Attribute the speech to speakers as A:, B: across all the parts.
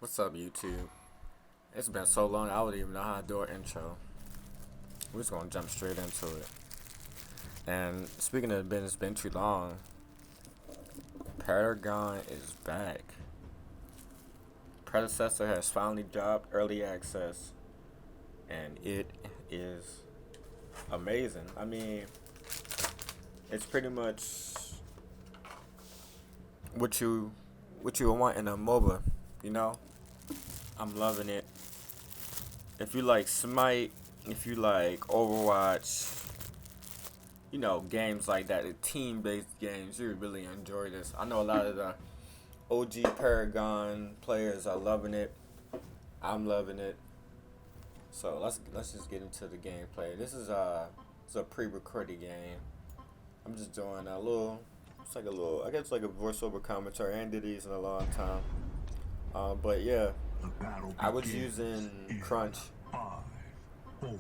A: What's up, YouTube? It's been so long, I don't even know how to do an intro. We're just gonna jump straight into it. And speaking of it's been too long, Paragon is back. Predecessor has finally dropped early access, and it is amazing. I mean, it's pretty much what you want in a MOBA, you know? I'm loving it. If you like Smite, if you like Overwatch, games like that, the team-based games, you really enjoy this. I know a lot of the OG Paragon players are loving it. I'm loving it. So let's just get into the gameplay. This is it's a pre-recorded game. I'm just doing a little. It's like a little. I guess like a voiceover commentary. I ain't did these in a long time. But yeah, I was using Crunch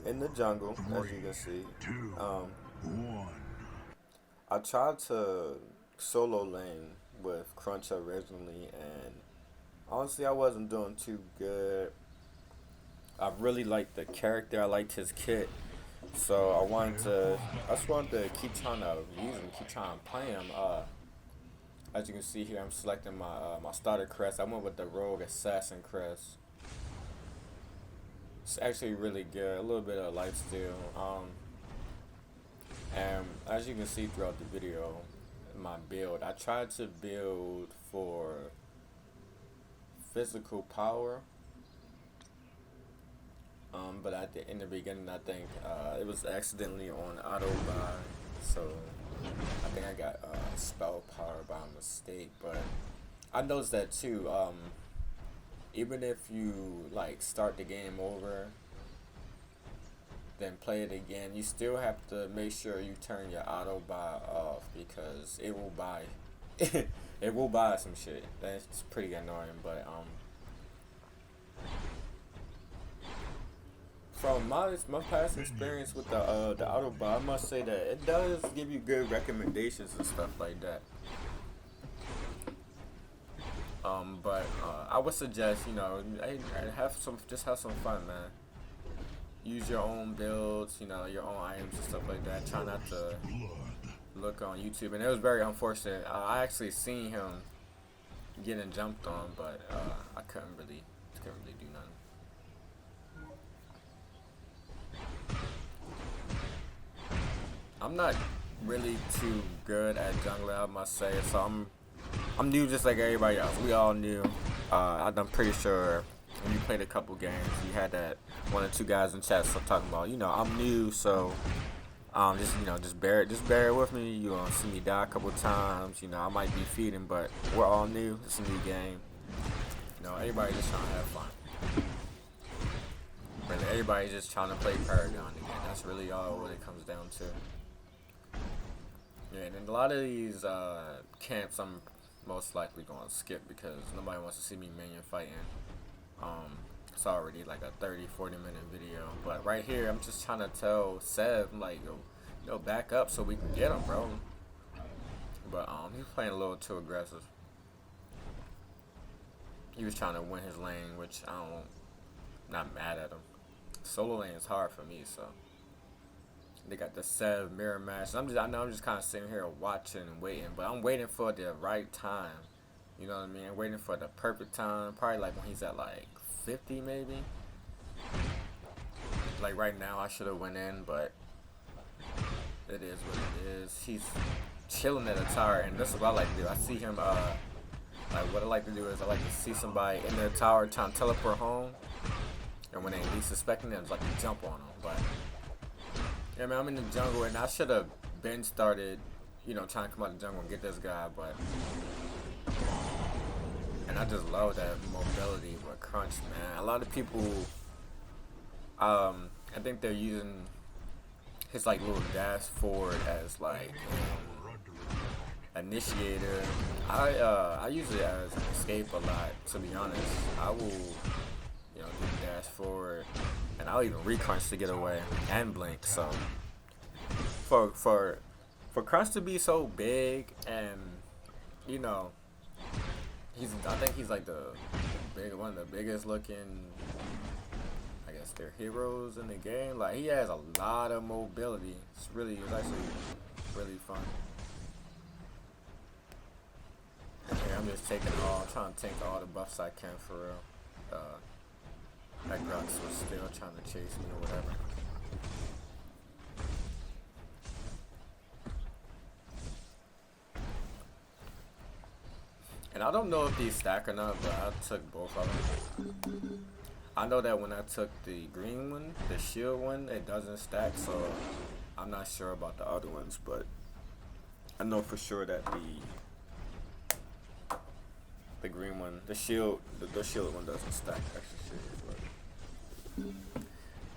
A: in the jungle, as you can see. I tried to solo lane with Crunch originally, and honestly, I wasn't doing too good. I really liked the character. I liked his kit, so I just wanted to keep trying to use him, keep trying to play him. As you can see here, I'm selecting my starter crest. I went with the Rogue Assassin crest. It's actually really good. A little bit of lifesteal. And as you can see throughout the video, my build, I tried to build for physical power. But in the beginning, I think it was accidentally on auto buy, so I think I got spell power by mistake. But I noticed that too. Even if you like start the game over, then play it again, you still have to make sure you turn your auto buy off because it will buy, it will buy some shit. That's pretty annoying, but from my past experience with the auto buy, I must say that it does give you good recommendations and stuff like that. But I would suggest have some fun, man. Use your own builds, your own items and stuff like that. Try not to look on YouTube. And it was very unfortunate. I actually seen him getting jumped on, but I couldn't really do nothing. I'm not really too good at jungler, I must say. So I'm new just like everybody else. We all new. I'm pretty sure when you played a couple games, you had that one or two guys in chat talking about, I'm new, so just bear with me. You're gonna see me die a couple times. I might be feeding, but we're all new. It's a new game. Everybody just trying to have fun. Really, everybody's just trying to play Paragon again. That's really all what it comes down to. Yeah, and in a lot of these camps, I'm most likely going to skip because nobody wants to see me minion fighting. It's already like a 30-40 minute video, but right here I'm just trying to tell Sev, I'm like, yo, back up so we can get him, bro. But he's playing a little too aggressive. He was trying to win his lane, which not mad at him. Solo lane is hard for me, so they got the Sev mirror match. I know I'm just kind of sitting here watching and waiting, but I'm waiting for the right time. You know what I mean? I'm waiting for the perfect time. Probably like when he's at like 50 maybe. Like right now I should have went in, but it is what it is. He's chilling at a tower, and that's what I like to do. I see him like what I like to do is I like to see somebody in their tower trying to teleport home, and when they least suspecting them, it's like to jump on them. But yeah, man, I'm in the jungle, and I should have been started, trying to come out of the jungle and get this guy, but. And I just love that mobility with Crunch, man. A lot of people, I think they're using his like little dash forward as like initiator. I use it as an escape a lot. To be honest, I will, do dash forward, and I'll even re-crunch to get away and blink. So for Crunch to be so big and I think he's like the one of the biggest looking, I guess they're heroes in the game. Like he has a lot of mobility. It's actually really fun. And here I'm just trying to take all the buffs I can for real. That Grux was still trying to chase me or whatever. And I don't know if these stack or not, but I took both of them. I know that when I took the green one, the shield one, it doesn't stack, so I'm not sure about the other ones, but I know for sure that the green one, the shield one doesn't stack.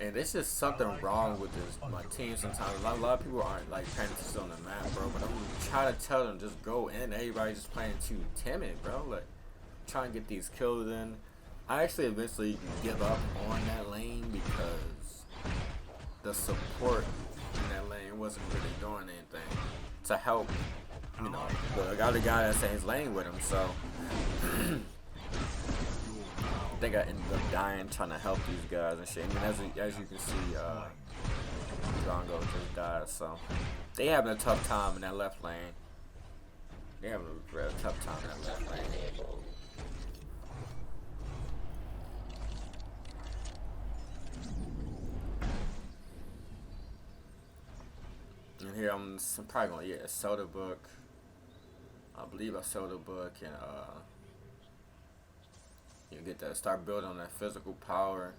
A: And it's just something wrong with my team sometimes. A lot of people aren't like paying attention on the map, bro. But I'm trying to tell them just go in. Everybody's just playing too timid, bro. Like trying to get these kills in. I actually eventually give up on that lane because the support in that lane wasn't really doing anything to help. You know, the other guy that's in his lane with him. So I think I ended up dying trying to help these guys and shit. I mean, as you can see, Drongo just died, so they having a tough time in that left lane. They having a real tough time in that left lane. And here I'm probably gonna get a soda book. I believe a soda book and you get to start building on that physical power.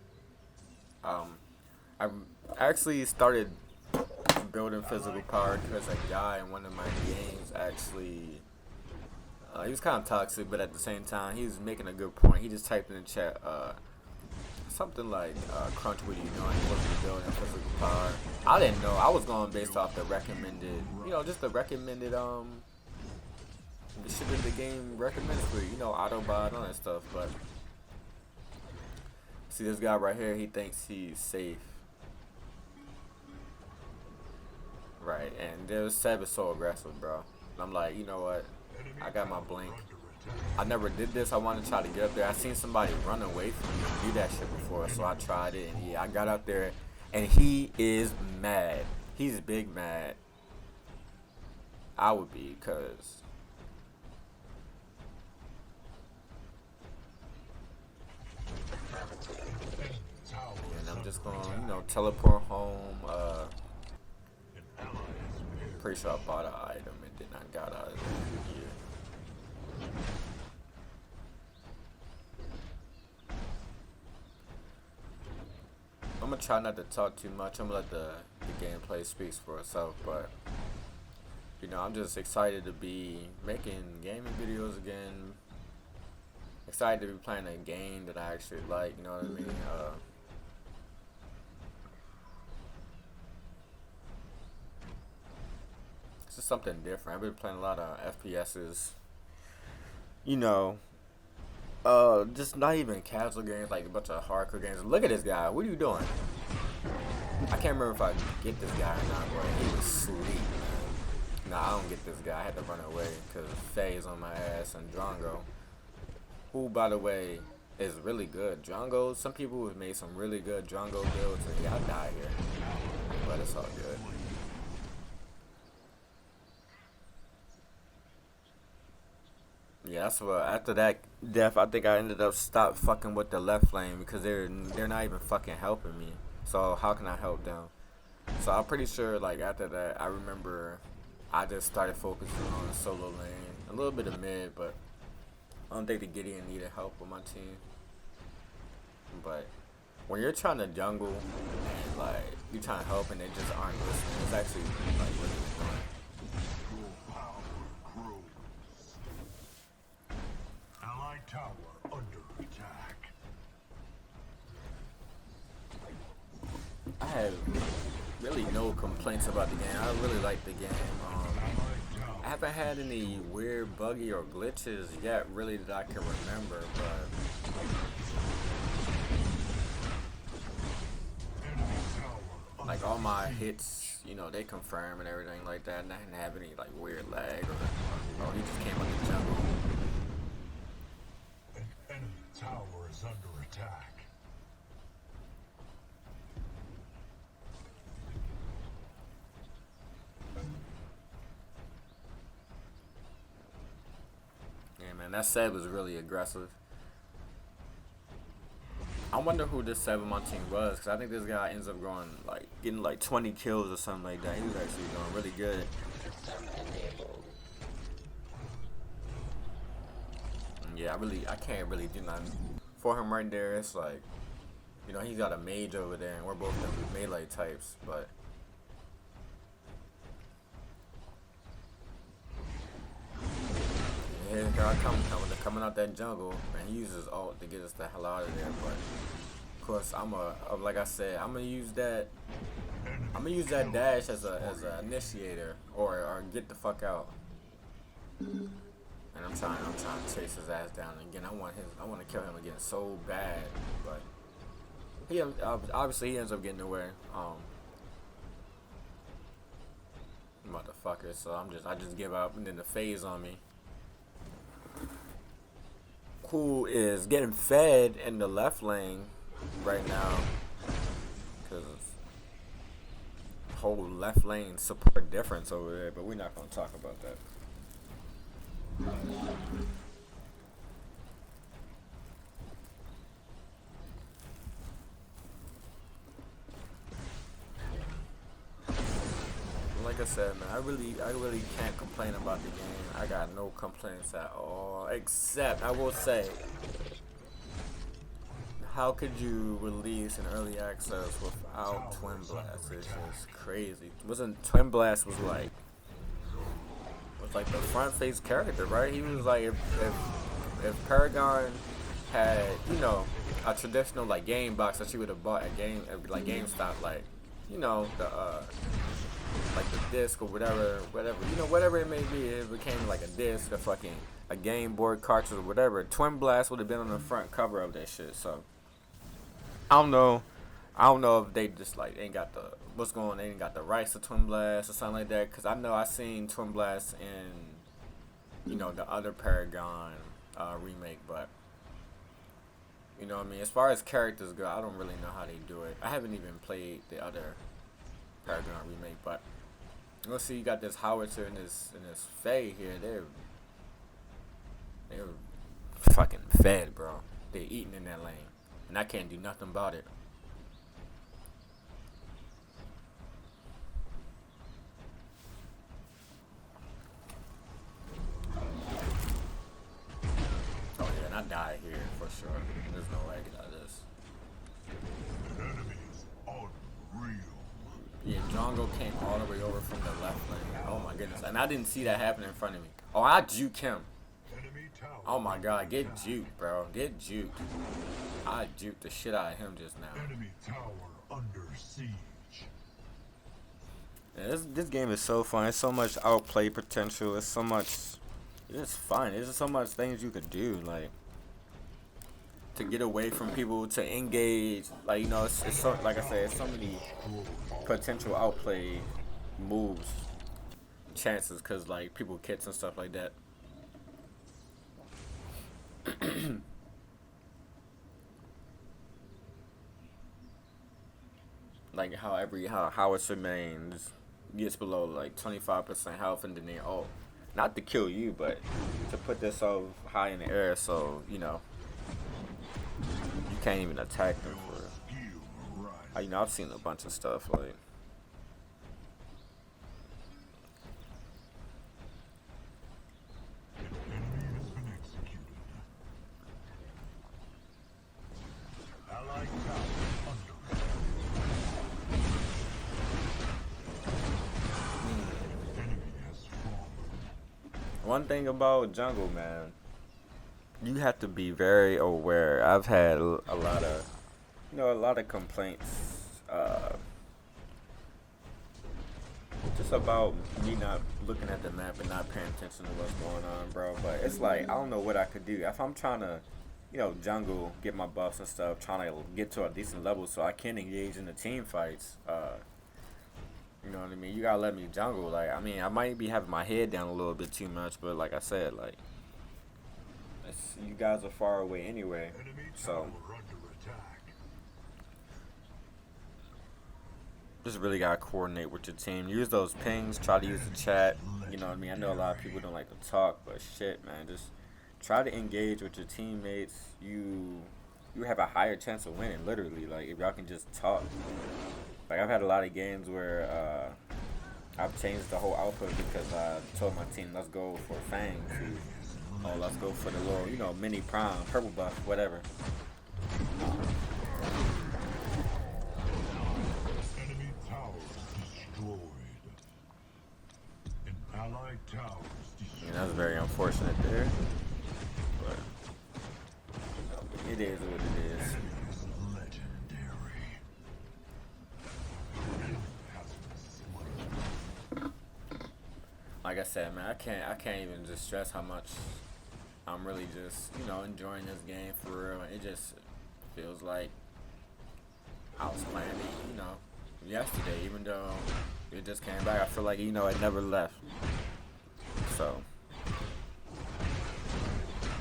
A: I actually started building physical power because a guy in one of my games actually, he was kind of toxic, but at the same time, he was making a good point. He just typed in the chat, something like, Crunch, what are you doing? He wasn't building physical power. I didn't know. I was going based off the recommended, just the recommended, the shit that the game recommends for you, Autobot and all that stuff, but see this guy right here, he thinks he's safe. Right, and there's Seb is so aggressive, bro. And I'm like, you know what? I got my blink. I never did this. I wanted to try to get up there. I seen somebody run away from me and do that shit before, so I tried it, and yeah, I got up there, and he is mad. He's big mad. I would be, cause and I'm just gonna, teleport home. Pretty sure I bought an item and then I got out of here. I'm gonna try not to talk too much. I'm gonna let the gameplay speaks for itself, but I'm just excited to be making gaming videos again. Excited to be playing a game that I actually like, you know what I mean? It's just something different. I've been playing a lot of FPSs, just not even casual games, like a bunch of hardcore games. Look at this guy. What are you doing? I can't remember if I get this guy or not, bro. He was asleep, man. Nah, I don't get this guy. I had to run away because Faye is on my ass and Drongo, who, by the way, is really good. Drongo, some people have made some really good Drongo builds, and yeah, I die here. But it's all good. Yeah, that's what. After that death, I think I ended up stop fucking with the left lane because they're not even fucking helping me. So how can I help them? So I'm pretty sure, like after that, I remember I just started focusing on the solo lane, a little bit of mid, but I don't think the Gideon needed help with my team. But when you're trying to jungle and like you're trying to help and they just aren't listening, it's actually like really annoying.
B: Tower under attack.
A: I have really no complaints about the game. I really like the game. I haven't had any weird buggy or glitches yet, really, that I can remember, but like all my hits, they confirm and everything like that, and I didn't have any like weird lag or he just came up the jungle.
B: Enemy tower is under attack.
A: Yeah, man, that Seb was really aggressive. I wonder who this Seb on my team was, because I think this guy ends up going, like, getting like 20 kills or something like that. He was actually doing really good. And yeah, I can't really do nothing for him right there. It's like, you know, he's got a mage over there, and we're both them melee types, but here I coming out that jungle, and he uses ult to get us the hell out of there. But of course, like I said, I'm gonna use that dash as a initiator or get the fuck out. And I'm trying to chase his ass down again. I want to kill him again so bad, but he obviously he ends up getting away. Motherfucker. So I just give up, and then the phase on me. Who is getting fed in the left lane right now? Because whole left lane support difference over there, but we're not gonna talk about that. Like I said, man, I really can't complain about the game. I got no complaints at all, except I will say, how could you release an early access without Twin Blast? It's just crazy. Wasn't Twin Blast was like the front face character, right? He was like if Paragon had, you know, a traditional like game box that you would have bought at GameStop, like, you know, the like the disc or whatever, you know, whatever it may be, it became like a disc, a Game Boy cartridge or whatever. Twin Blast would have been on the front cover of that shit. So I don't know if they just like ain't got they ain't got the rights to Twin Blast or something like that. Cause I know I seen Twin Blast in, you know, the other Paragon remake, but you know what I mean. As far as characters go, I don't really know how they do it. I haven't even played the other Paragon remake, but let's see. You got this howitzer and this Fae here. They're fucking fed, bro. They're eating in that lane, and I can't do nothing about it. Oh yeah, and I die here for sure. There's no way I get out of this.
B: Enemies unreal.
A: Yeah, Django came all the way over from the left lane. Oh my goodness. And I didn't see that happen in front of me. Oh, I juked him. Oh my god, get juked, bro. Get juked. I juked the shit out of him just now.
B: Enemy tower under siege.
A: Yeah, this game is so fun. It's so much outplay potential. It's so much. It's fun. There's so much things you could do, like to get away from people, to engage. Like, you know, it's so, like I said, it's so many potential outplay moves, chances, cause like people kits and stuff like that. Like how howitzer mains gets below like 25% health and then they ult. Not to kill you, but to put this so high in the air, so you know you can't even attack them. For, you know, I've seen a bunch of stuff like. One thing about jungle, man, you have to be very aware. I've had a lot of complaints, just about me not looking at the map and not paying attention to what's going on, bro. But it's like, I don't know what I could do if I'm trying to, you know, jungle, get my buffs and stuff, trying to get to a decent level so I can engage in the team fights. You know what I mean? You gotta let me jungle. Like, I mean, I might be having my head down a little bit too much, but like I said, like, since you guys are far away anyway.
B: Enemy
A: So
B: tower under attack.
A: just really gotta coordinate with your team. Use those pings. Try to use the chat. You know what I mean? I know a lot of people don't like to talk, but shit, man, just try to engage with your teammates. You have a higher chance of winning. Literally, like if y'all can just talk. Like I've had a lot of games where I've changed the whole output because I told my team, let's go for Fang to, oh, let's go for the little, mini prime, purple buff, whatever.
B: Enemy towers destroyed. An allied towers destroyed.
A: That was very unfortunate there, but it is what it is.
B: Legendary.
A: Like I said, man, I can't even just stress how much I'm really just, enjoying this game for real. It just feels like I was playing it, yesterday, even though it just came back. I feel like, it never left. So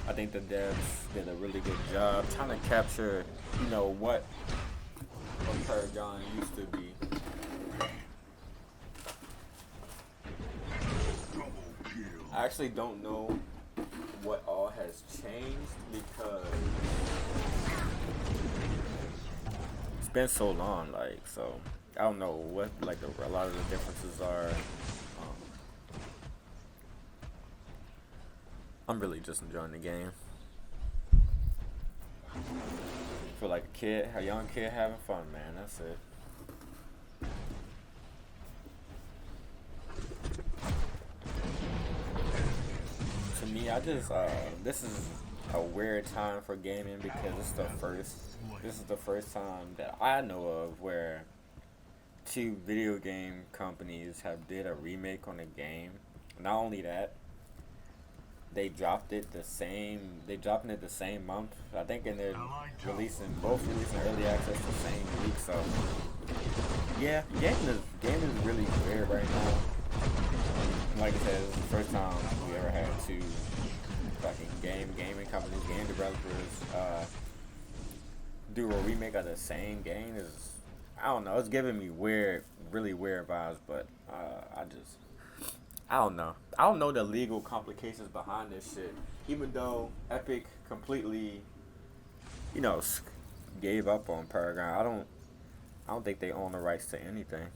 A: I think the devs did a really good job trying to capture, what Paragon used to be. I actually don't know what all has changed because it's been so long, so I don't know what a lot of the differences are. I'm really just enjoying the game. Feel like a young kid having fun, man. That's it. To me, this is a weird time for gaming because this is the first time that I know of where two video game companies did a remake on a game. Not only that, they dropped it the same month. I think, and they're both releasing early access the same week. So yeah, game is really weird right now. Like I said, it's the first time we ever had two fucking gaming companies, game developers do a remake of the same game. I don't know. It's giving me really weird vibes, but I don't know. I don't know the legal complications behind this shit. Even though Epic completely, gave up on Paragon, I don't think they own the rights to anything.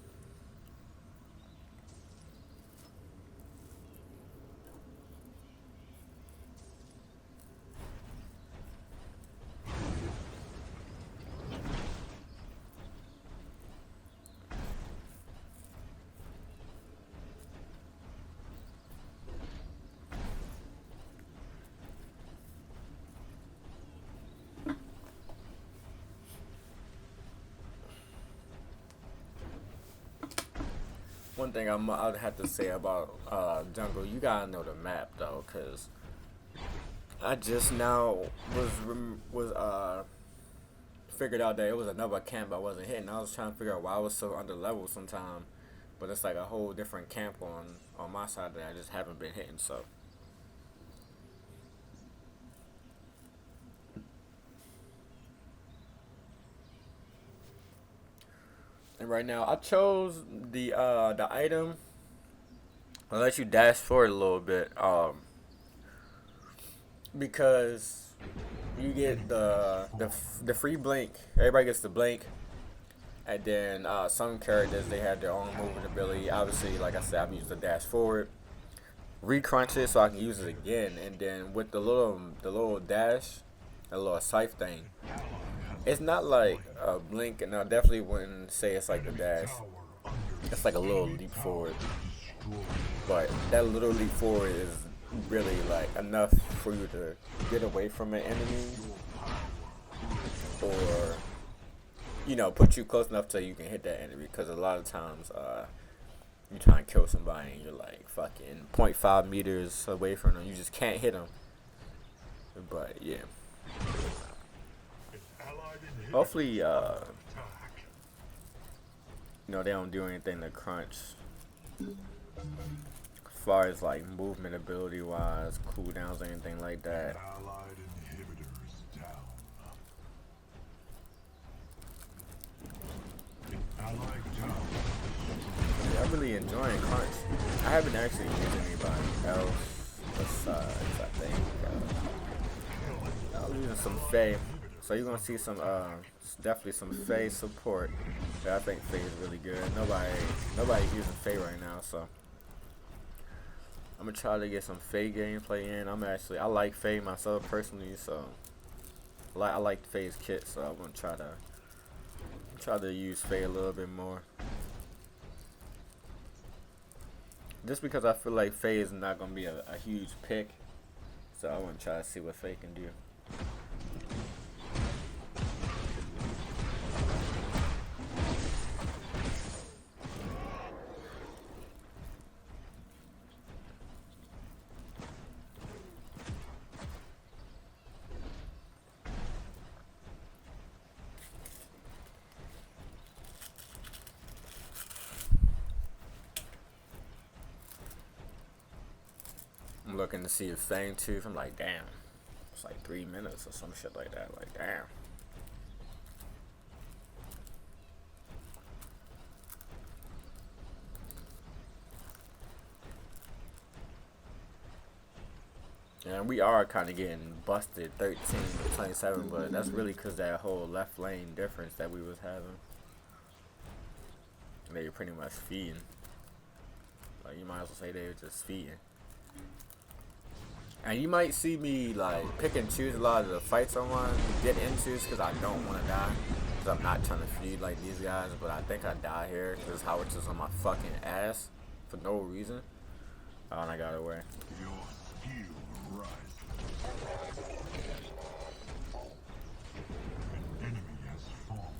A: One thing I'd have to say about Jungle, you gotta know the map though, cause I just now was figured out that it was another camp I wasn't hitting. I was trying to figure out why I was so under leveled sometime, but it's like a whole different camp on my side that I just haven't been hitting. So and right now I chose the item. I'll let you dash forward a little bit, because you get the free blink. Everybody gets the blink, and then some characters they have their own movement ability. Obviously, like I said, I've used the dash forward, recrunch it so I can use it again, and then with the little dash, a little scythe thing. It's not like a blink, and I definitely wouldn't say it's like the dash. It's like a little leap forward, but that little leap forward is really like enough for you to get away from an enemy, or put you close enough till you can hit that enemy. Because a lot of times, you try and kill somebody and you're like fucking 0.5 meters away from them, you just can't hit them. But yeah. Hopefully, they don't do anything to crunch far as like movement ability wise, cooldowns, or anything like that.
B: Allied inhibitors down. Allied tower.
A: Yeah, I'm really enjoying Crunch. I haven't actually used anybody else besides, I think, I'm using some Faye. So you're gonna see some, definitely some Faye support. But I think Faye is really good. Nobody's using Faye right now, so I'm gonna try to get some Faye gameplay in. I like Faye myself personally, so I like Faye's kit, so I'm gonna try to use Faye a little bit more. Just because I feel like Faye is not gonna be a huge pick, so I want to try to see what Faye can do. I'm looking to see if Fang Tooth. I'm like, damn, it's like 3 minutes or some shit like that. Like, damn. And we are kind of getting busted 13 to 27, but that's really because that whole left lane difference that we was having. They were pretty much feeding. Like, you might as well say they were just feeding. And you might see me like pick and choose a lot of the fights I want to get into because I don't want to die. Because I'm not trying to feed like these guys, but I think I die here because Howard's just on my fucking ass for no reason. Oh, and I got away.
B: Your skill rises. An enemy has fallen.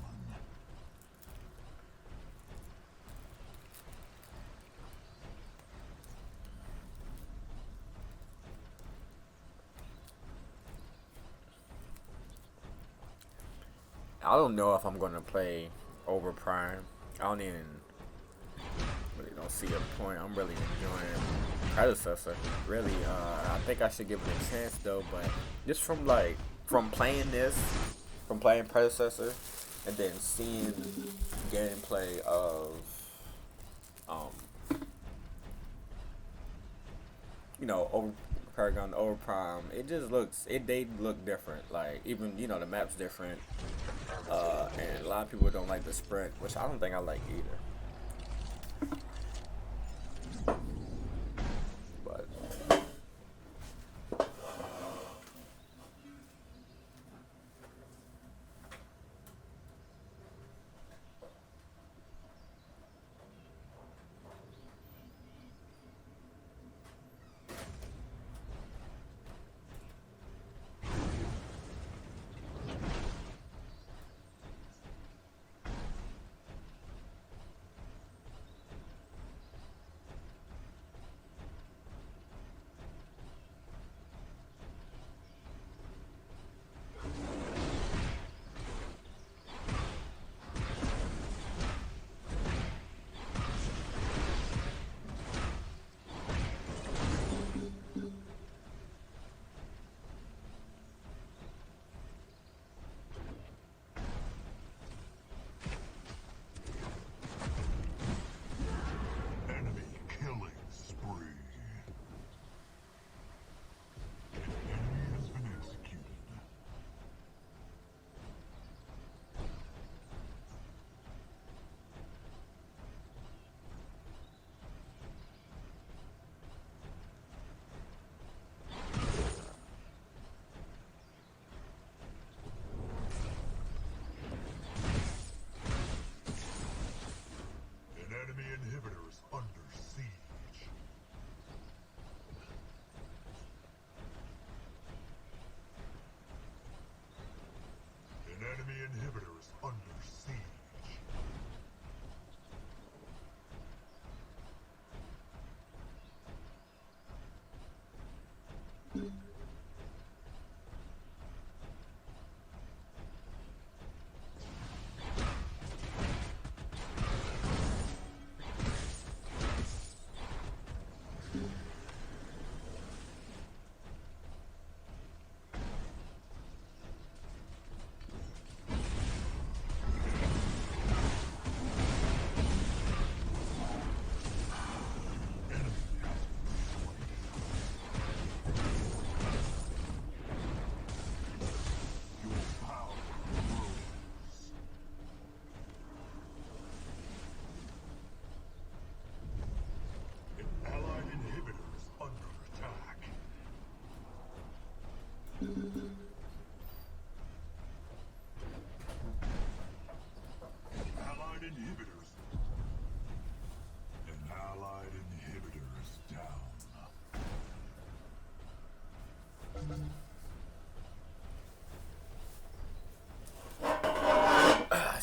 A: I don't know if I'm gonna play over Prime. I don't even really don't see a point. I'm really enjoying Predecessor. Really, I think I should give it a chance though. But just from playing Predecessor, and then seeing gameplay of um, over Paragon, over Prime, they look different. Like even the map's different. And a lot of people don't like the sprint, which I don't think I like either. But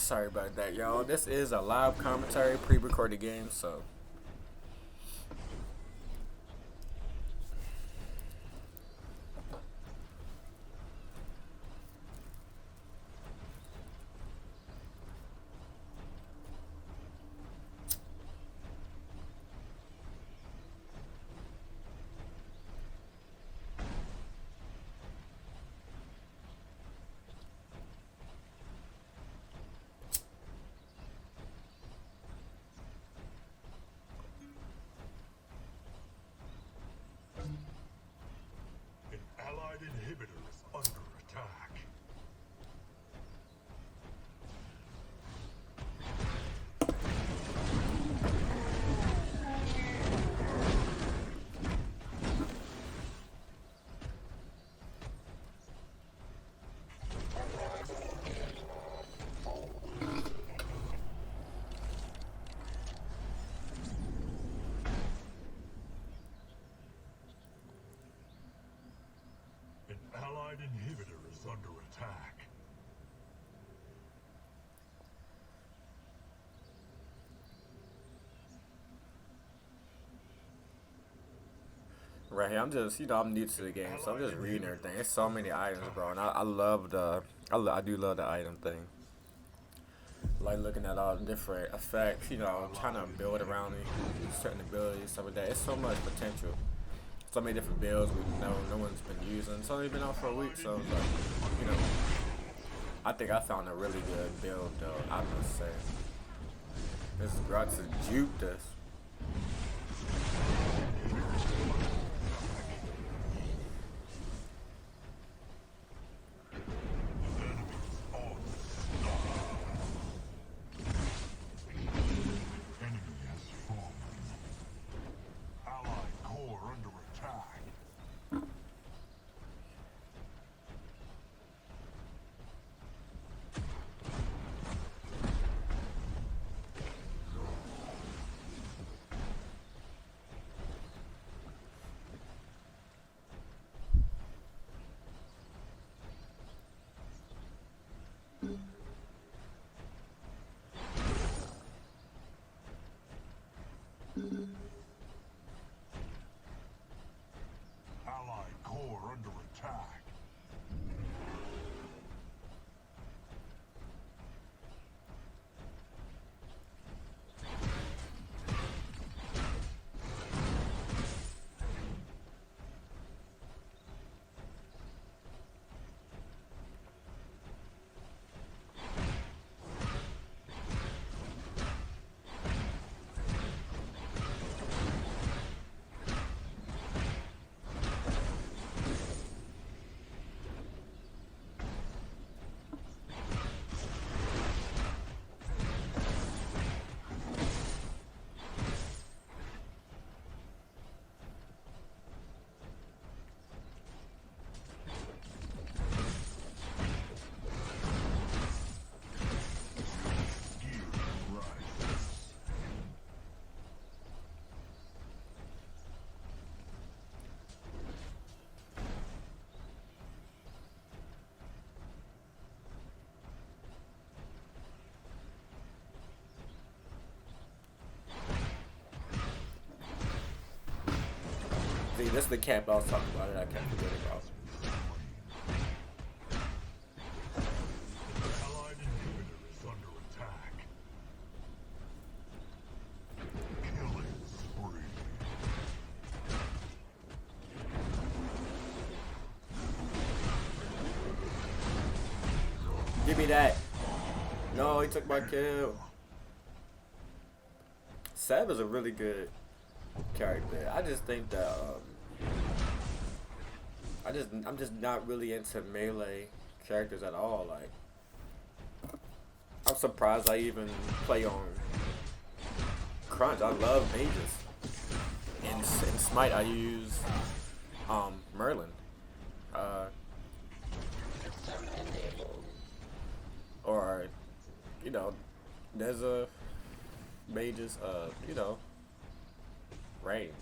A: Sorry about that, y'all. This is a live commentary, pre-recorded game, so
B: An allied inhibitor is under attack. An allied inhibitor is under attack.
A: right here, I'm just, I'm new to the game, so I'm just reading everything. There's so many items, bro, and I love I do love the item thing. Like looking at all the different effects, trying to build around it, certain abilities, stuff like that. It's so much potential. So many different builds no one's been using. It's only been out for a week, so it's like, I think I found a really good build, though, I must say. This Grotz to juke this.
B: Enemy has fallen. Allied core under attack. Allied core under attack.
A: See, this is the cap I was talking about that I can't forget about.
B: Allied inhibitor is under attack. Killing spree.
A: Give me that. No, he took my kill. Seb is a really good character. I just think that I'm just not really into melee characters at all. Like, I'm surprised I even play on Crunch. I love mages. In Smite, I use Merlin. Or there's a mages. Range.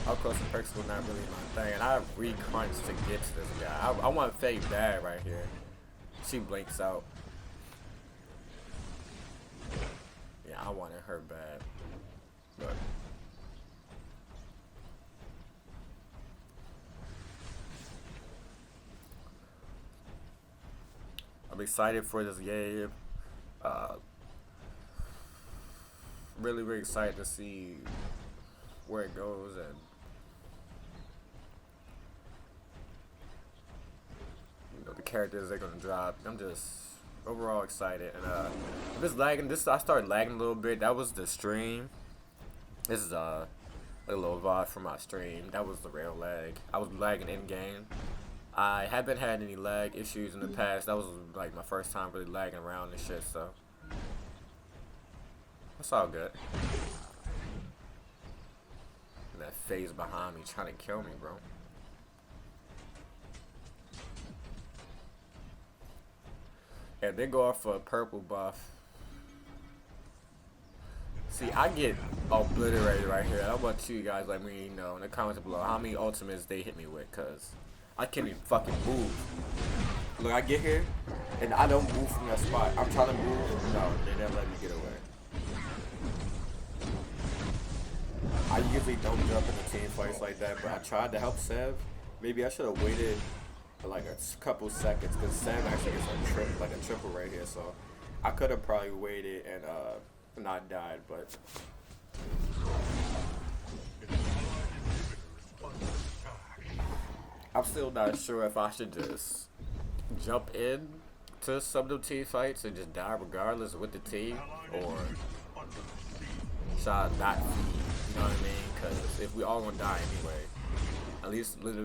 A: Up close and personal not really my thing, and I re-crunch to get to this guy. I want Faye bad right here. She blinks out. Yeah, I wanted her bad. But I'm excited for this game. Uh, really, really excited to see where it goes and the characters they're gonna drop. I'm just overall excited. And if it's lagging, I started lagging a little bit. That was the stream. This is a little VOD from my stream. That was the real lag. I was lagging in game. I haven't had any lag issues in the past. That was like my first time really lagging around and shit. So that's all good. And that phase behind me trying to kill me, bro. Yeah, they go off for a purple buff. See, I get obliterated right here. I want you guys let me know in the comments below how many ultimates they hit me with, cause I can't even fucking move. Look, I get here, and I don't move from that spot. I'm trying to move. No, they never let me get away. I usually don't jump into team fights like that, but I tried to help Sev. Maybe I should have waited for like a couple seconds, because Sev actually gets a triple right here, so I could have probably waited and not died, but I'm still not sure if I should just jump in to some of the team fights and just die regardless with the team, or should I not feed, you know what I mean? Because if we all gonna die anyway,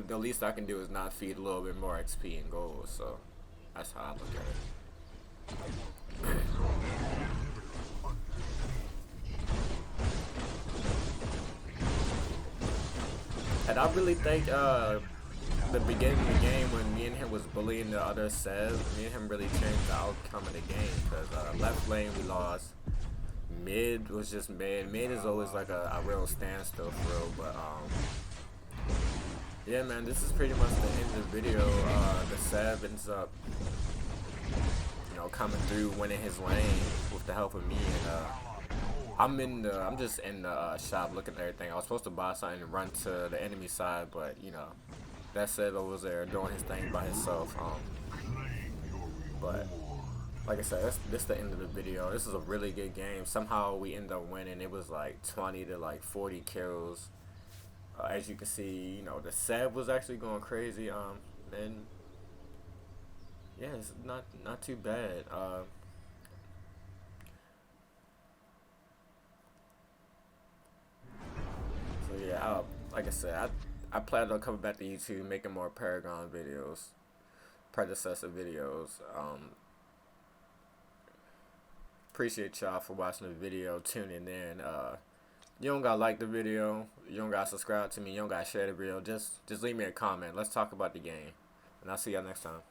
A: the least I can do is not feed a little bit more XP and gold, so that's how I look at it. And I really think the beginning of the game when me and him was bullying the other Sev, me and him really changed the outcome of the game, because left lane we lost. Mid was just mid. Mid is always like a real standstill for real, but yeah, man, this is pretty much the end of the video. The Sev ends up, coming through, winning his lane with the help of me, and I'm just in the shop looking at everything. I was supposed to buy something and run to the enemy side, but that Sev was there doing his thing by himself. But like I said, this the end of the video. This is a really good game. Somehow we end up winning. It was like 20 to like 40 kills. As you can see, the Sev was actually going crazy. And yeah, it's not too bad. So yeah, like I said, I plan on coming back to YouTube, making more Paragon videos, predecessor videos. Appreciate y'all for watching the video, tuning in. You don't gotta like the video, you don't gotta subscribe to me, you don't gotta share the video. Just leave me a comment. Let's talk about the game, and I'll see y'all next time.